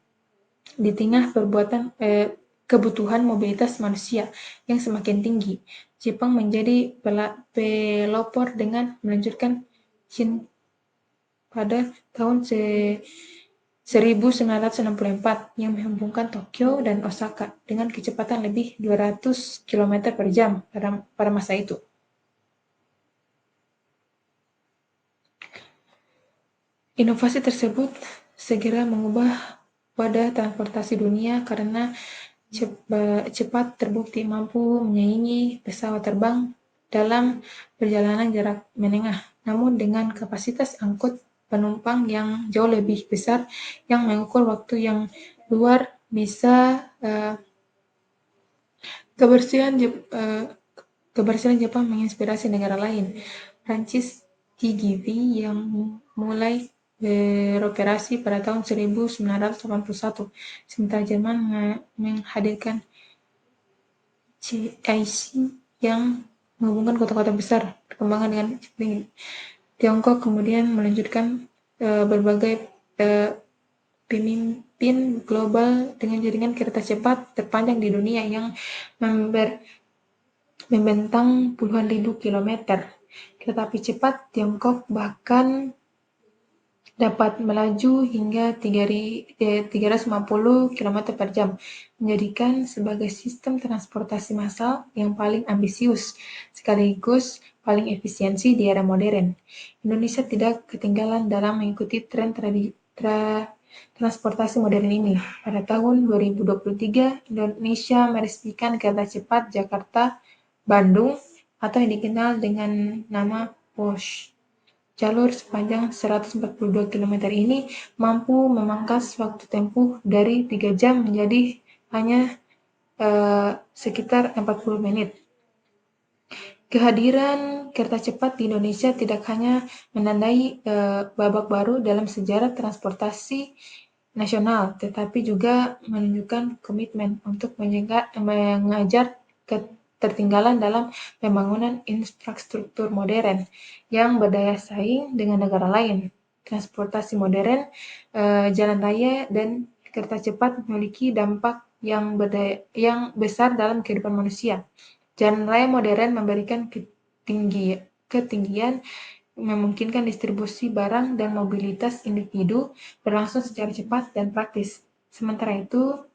di tengah kebutuhan mobilitas manusia yang semakin tinggi. Jepang menjadi pelopor dengan meluncurkan Shin pada tahun 1964 yang menghubungkan Tokyo dan Osaka dengan kecepatan lebih 200 km per jam pada masa itu. Inovasi tersebut segera mengubah wadah transportasi dunia karena cepat terbukti mampu menyaingi pesawat terbang dalam perjalanan jarak menengah, namun dengan kapasitas angkut penumpang yang jauh lebih besar yang mengukur waktu yang luar biasa. Keberhasilan Jepang menginspirasi negara lain. Prancis TGV yang mulai beroperasi pada tahun 1981, sementara Jerman menghadirkan CIC yang menghubungkan kota-kota besar. Perkembangan dengan Tiongkok kemudian melanjutkan berbagai pemimpin global dengan jaringan kereta cepat terpanjang di dunia yang membentang puluhan ribu kilometer. Kereta api cepat Tiongkok bahkan dapat melaju hingga 350 km per jam, menjadikan sebagai sistem transportasi massal yang paling ambisius, sekaligus paling efisiensi di era modern. Indonesia tidak ketinggalan dalam mengikuti tren transportasi modern ini. Pada tahun 2023, Indonesia meresmikan kereta cepat Jakarta-Bandung atau yang dikenal dengan nama WOS. Jalur sepanjang 142 km ini mampu memangkas waktu tempuh dari 3 jam menjadi hanya sekitar 40 menit. Kehadiran kereta cepat di Indonesia tidak hanya menandai babak baru dalam sejarah transportasi nasional, tetapi juga menunjukkan komitmen untuk mengajar ketertinggalan dalam pembangunan infrastruktur modern yang berdaya saing dengan negara lain. Transportasi modern, jalan raya, dan kereta cepat memiliki dampak yang besar dalam kehidupan manusia. Jalan raya modern memberikan ketinggian, memungkinkan distribusi barang dan mobilitas individu berlangsung secara cepat dan praktis. Sementara itu,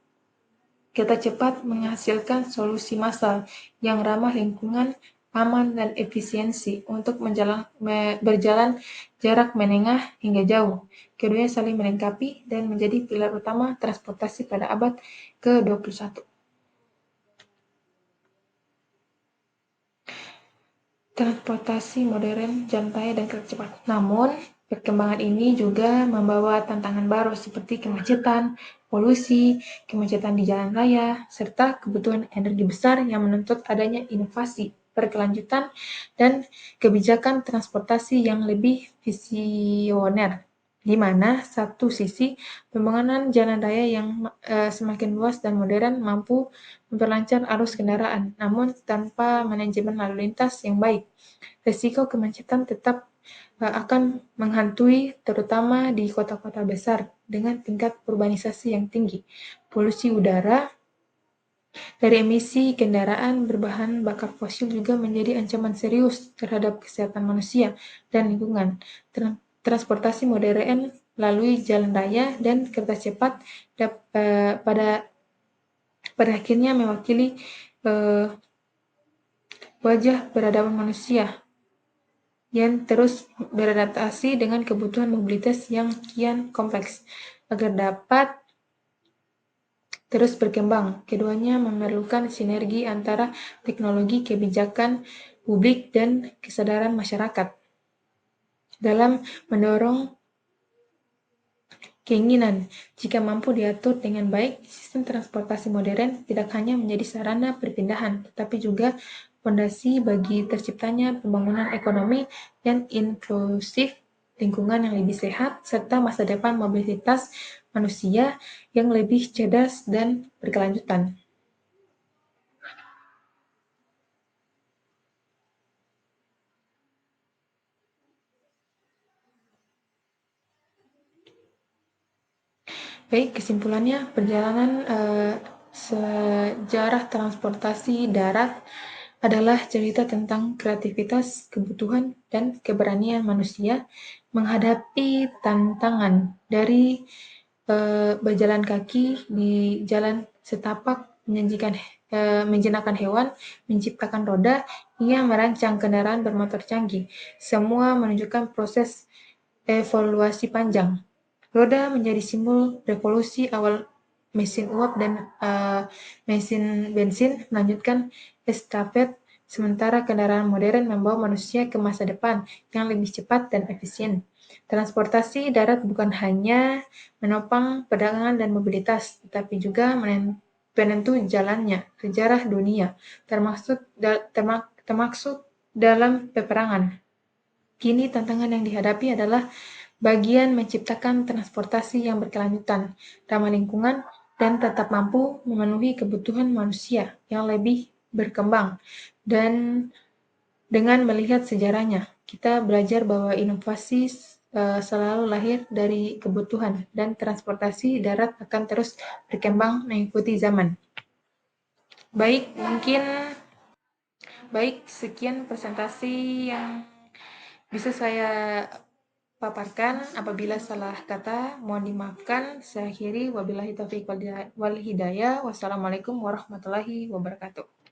kereta cepat menghasilkan solusi massal yang ramah lingkungan, aman, dan efisiensi untuk berjalan jarak menengah hingga jauh. Keduanya saling melengkapi dan menjadi pilar utama transportasi pada abad ke-21. Transportasi modern, jalan raya, dan kereta cepat. Namun, perkembangan ini juga membawa tantangan baru seperti kemacetan, polusi, kemacetan di jalan raya, serta kebutuhan energi besar yang menuntut adanya inovasi, berkelanjutan, dan kebijakan transportasi yang lebih visioner. Di mana satu sisi pembangunan jalan raya yang semakin luas dan modern mampu memperlancar arus kendaraan, namun tanpa manajemen lalu lintas yang baik, risiko kemacetan tetap akan menghantui, terutama di kota-kota besar dengan tingkat urbanisasi yang tinggi. Polusi udara dari emisi kendaraan berbahan bakar fosil juga menjadi ancaman serius terhadap kesehatan manusia dan lingkungan. Transportasi modern melalui jalan raya dan kereta cepat pada akhirnya mewakili wajah peradaban manusia yang terus beradaptasi dengan kebutuhan mobilitas yang kian kompleks agar dapat terus berkembang. Keduanya memerlukan sinergi antara teknologi, kebijakan publik, dan kesadaran masyarakat dalam mendorong keinginan. Jika mampu diatur dengan baik, sistem transportasi modern tidak hanya menjadi sarana perpindahan, tetapi juga fondasi bagi terciptanya pembangunan ekonomi yang inklusif, lingkungan yang lebih sehat, serta masa depan mobilitas manusia yang lebih cerdas dan berkelanjutan. Baik, kesimpulannya, perjalanan sejarah transportasi darat adalah cerita tentang kreativitas, kebutuhan, dan keberanian manusia menghadapi tantangan dari berjalan kaki di jalan setapak, menjinakkan hewan, menciptakan roda, hingga merancang kendaraan bermotor canggih. Semua menunjukkan proses evaluasi panjang. Roda menjadi simbol revolusi awal mesin uap dan mesin bensin melanjutkan estafet, sementara kendaraan modern membawa manusia ke masa depan yang lebih cepat dan efisien. Transportasi darat bukan hanya menopang perdagangan dan mobilitas, tetapi juga penentu jalannya sejarah dunia, termaksud dalam peperangan. Kini tantangan yang dihadapi adalah bagian menciptakan transportasi yang berkelanjutan, ramah lingkungan, dan tetap mampu memenuhi kebutuhan manusia yang lebih berkembang. Dan dengan melihat sejarahnya, kita belajar bahwa inovasi selalu lahir dari kebutuhan dan transportasi darat akan terus berkembang mengikuti zaman. Baik, sekian presentasi yang bisa saya paparkan. Apabila salah kata, mohon dimaafkan. Saya akhiri, wabillahi taufiq wal hidayah. Wassalamualaikum warahmatullahi wabarakatuh.